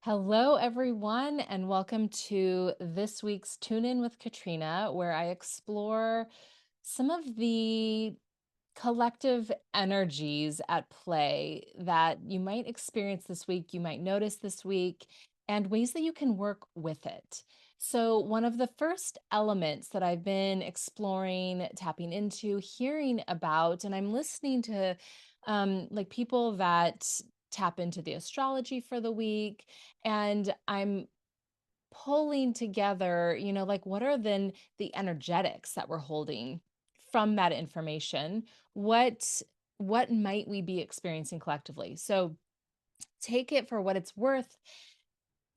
Hello, everyone, and welcome to this week's Tune In with Katrina, where I explore some of the collective energies at play that you might experience this week, you might notice this week, and ways that you can work with it. So, one of the first elements that I've been exploring, tapping into, hearing about, and I'm listening to like people that tap into the astrology for the week, and I'm pulling together, like what are then the energetics that we're holding from that information? What what might we be experiencing collectively? So take it for what it's worth.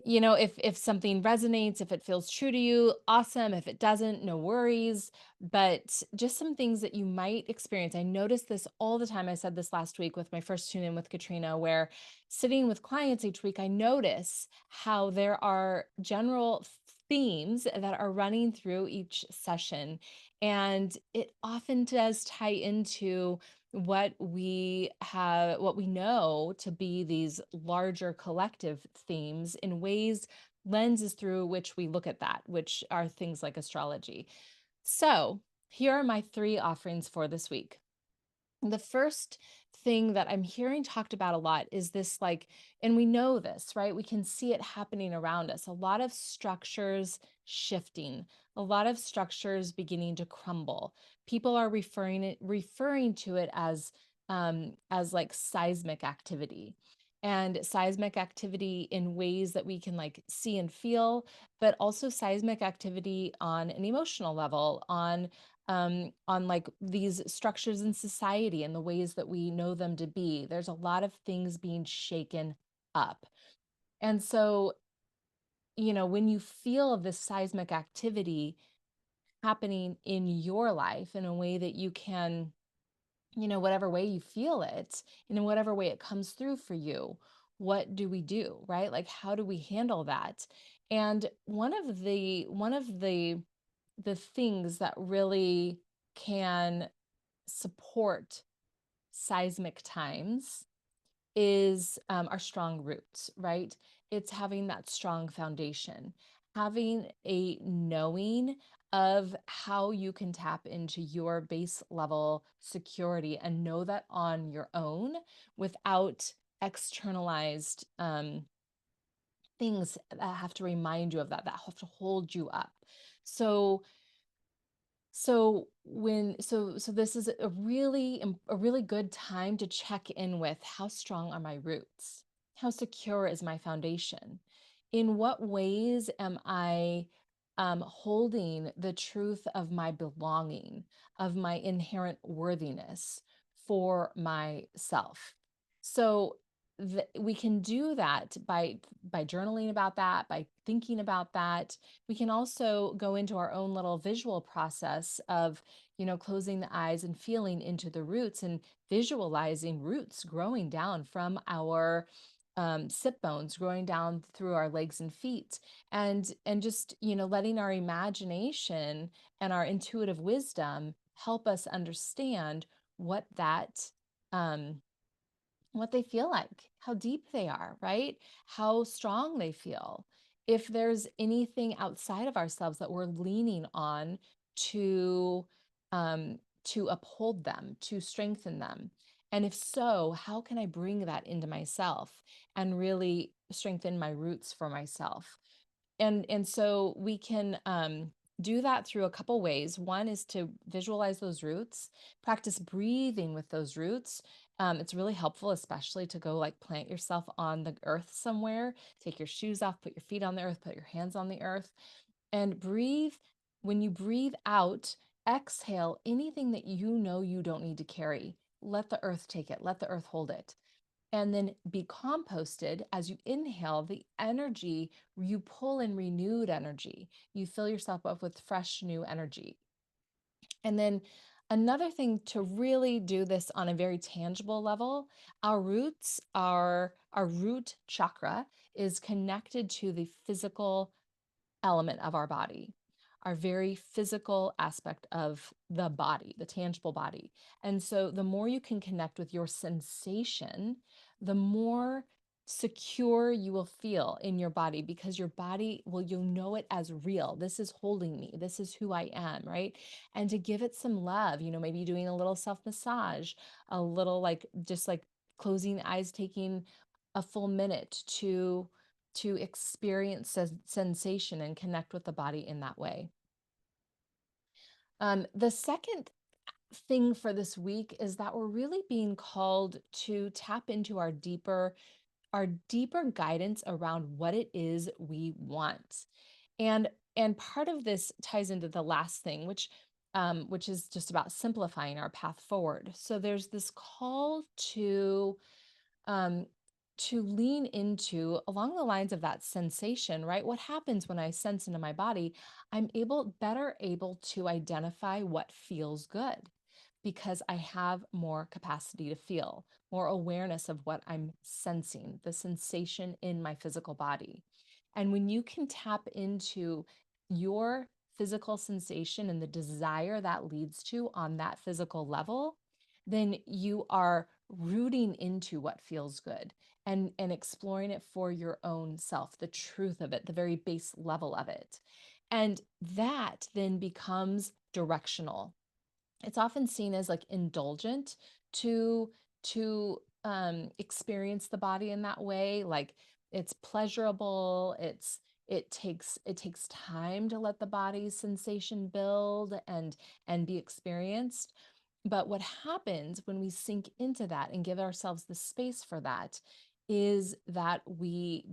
If something resonates, if it feels true to you, awesome. If it doesn't, no worries. But just some things that you might experience. I notice this all the time. I said this last week with my first tune in with Katrina, where sitting with clients each week, I notice how there are general themes that are running through each session. And it often does tie into what we know to be these larger collective themes in ways, lenses through which we look at that, which are things like astrology. So here are my three offerings for this week. The first thing that I'm hearing talked about a lot is this, like, and we know this, right? We can see it happening around us. A lot of structures shifting, a lot of structures beginning to crumble. People are referring to it as like seismic activity. And seismic activity in ways that we can like see and feel, but also seismic activity on an emotional level, on like these structures in society and the ways that we know them to be. There's a lot of things being shaken up. And so, when you feel this seismic activity happening in your life in a way that you can, whatever way you feel it, in whatever way it comes through for you, what do we do, right? Like, how do we handle that? And one of the things that really can support seismic times is our strong roots, right? It's having that strong foundation, having a knowing of how you can tap into your base level security and know that on your own without externalized things that have to remind you of that, that have to hold you up. So so this is a really good time to check in with how strong are my roots? How secure is my foundation? In what ways am I holding the truth of my belonging, of my inherent worthiness for myself? So we can do that by journaling about that, by thinking about that. We can also go into our own little visual process of, closing the eyes and feeling into the roots and visualizing roots growing down from our sit bones, growing down through our legs and feet, and just, letting our imagination and our intuitive wisdom help us understand what that um, what they feel like, how deep they are, right? How strong they feel. If there's anything outside of ourselves that we're leaning on to to uphold them, to strengthen them. And if so, how can I bring that into myself and really strengthen my roots for myself? And so we can do that through a couple ways. One is to visualize those roots, practice breathing with those roots. It's really helpful, especially to go like plant yourself on the earth somewhere, take your shoes off, put your feet on the earth, put your hands on the earth, and breathe. When you breathe out, exhale anything that you know you don't need to carry. Let the earth take it, let the earth hold it, and then be composted as you inhale the energy. You pull in renewed energy, you fill yourself up with fresh new energy. And then another thing to really do this on a very tangible level, our roots, our root chakra is connected to the physical element of our body, our very physical aspect of the body, the tangible body. And so the more you can connect with your sensation, the more secure you will feel in your body, because your body will, you'll know it as real. This is holding me. This is who I am, right? And to give it some love, maybe doing a little self massage, a little like just like closing eyes, taking a full minute to experience sensation and connect with the body in that way. The second thing for this week is that we're really being called to tap into our deeper guidance around what it is we want. And part of this ties into the last thing, which is just about simplifying our path forward. So there's this call um, to lean into along the lines of that sensation, right? What happens when I sense into my body? I'm better able to identify what feels good, because I have more capacity to feel, more awareness of what I'm sensing, the sensation in my physical body. And when you can tap into your physical sensation and the desire that leads to on that physical level, then you are rooting into what feels good and exploring it for your own self, the truth of it, the very base level of it. And that then becomes directional. It's often seen as like indulgent to experience the body in that way, like it's pleasurable, it takes time to let the body's sensation build and be experienced. But what happens when we sink into that and give ourselves the space for that is that we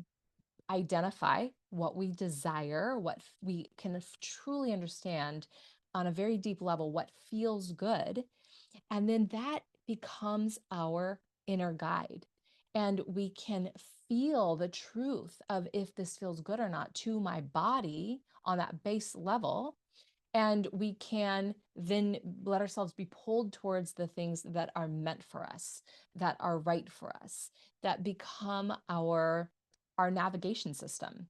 identify what we desire, we can truly understand on a very deep level what feels good. And then that becomes our inner guide. And we can feel the truth of if this feels good or not to my body on that base level. And we can then let ourselves be pulled towards the things that are meant for us, that are right for us, that become our navigation system.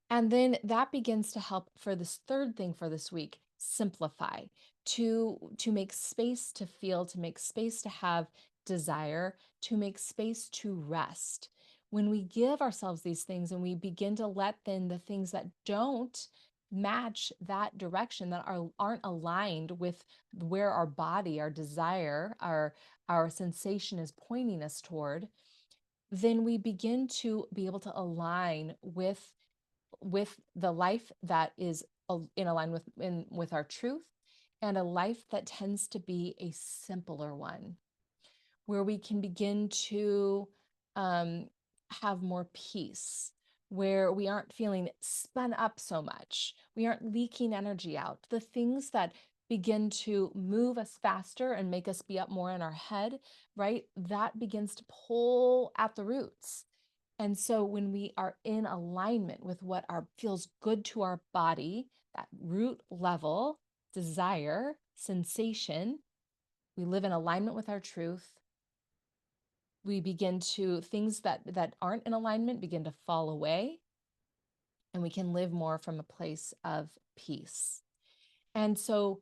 And then that begins to help for this third thing for this week, simplify, to make space to feel, to make space to have desire, to make space to rest. When we give ourselves these things and we begin to let then the things that don't match that direction, that aren't aligned with where our body, our desire, our sensation is pointing us toward, then we begin to be able to align with the life that is in alignment with our truth, and a life that tends to be a simpler one, where we can begin to um, have more peace, where we aren't feeling spun up so much, we aren't leaking energy out. The things that begin to move us faster and make us be up more in our head, right? That begins to pull at the roots. And so when we are in alignment with what feels good to our body, that root level, desire, sensation, we live in alignment with our truth. We begin to, things that aren't in alignment begin to fall away, and we can live more from a place of peace. And so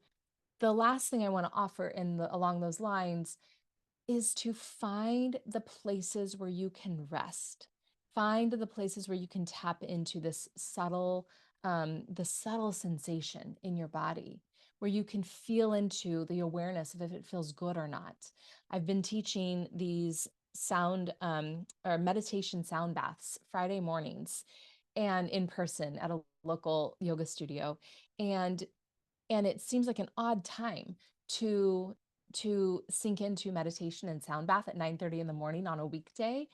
the last thing I want to offer along those lines is to find the places where you can rest. Find the places where you can tap into the subtle sensation in your body, where you can feel into the awareness of if it feels good or not. I've been teaching these sound or meditation sound baths Friday mornings and in person at a local yoga studio. And it seems like an odd time to sink into meditation and sound bath at 9:30 in the morning on a weekday.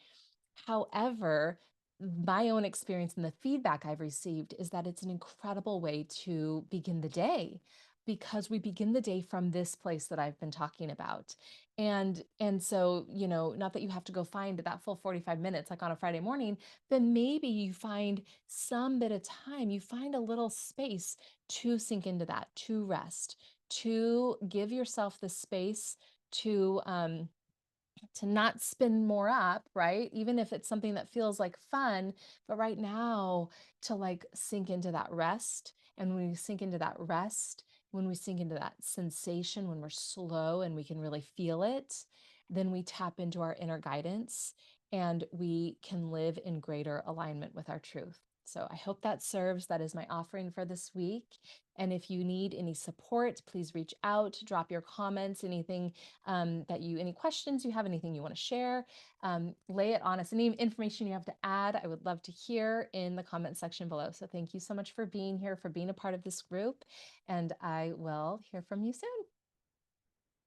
However, my own experience and the feedback I've received is that it's an incredible way to begin the day, because we begin the day from this place that I've been talking about. And so, not that you have to go find that full 45 minutes like on a Friday morning, but maybe you find some bit of time, you find a little space to sink into that, to rest, to give yourself the space to not spin more up, right? Even if it's something that feels like fun, but right now to like sink into that rest. And when we sink into that rest, when we sink into that sensation, when we're slow and we can really feel it, then we tap into our inner guidance and we can live in greater alignment with our truth. So I hope that serves. That is my offering for this week. And if you need any support, please reach out, drop your comments, anything any questions you have, anything you want to share, lay it on us. Any information you have to add, I would love to hear in the comment section below. So thank you so much for being here, for being a part of this group, and I will hear from you soon.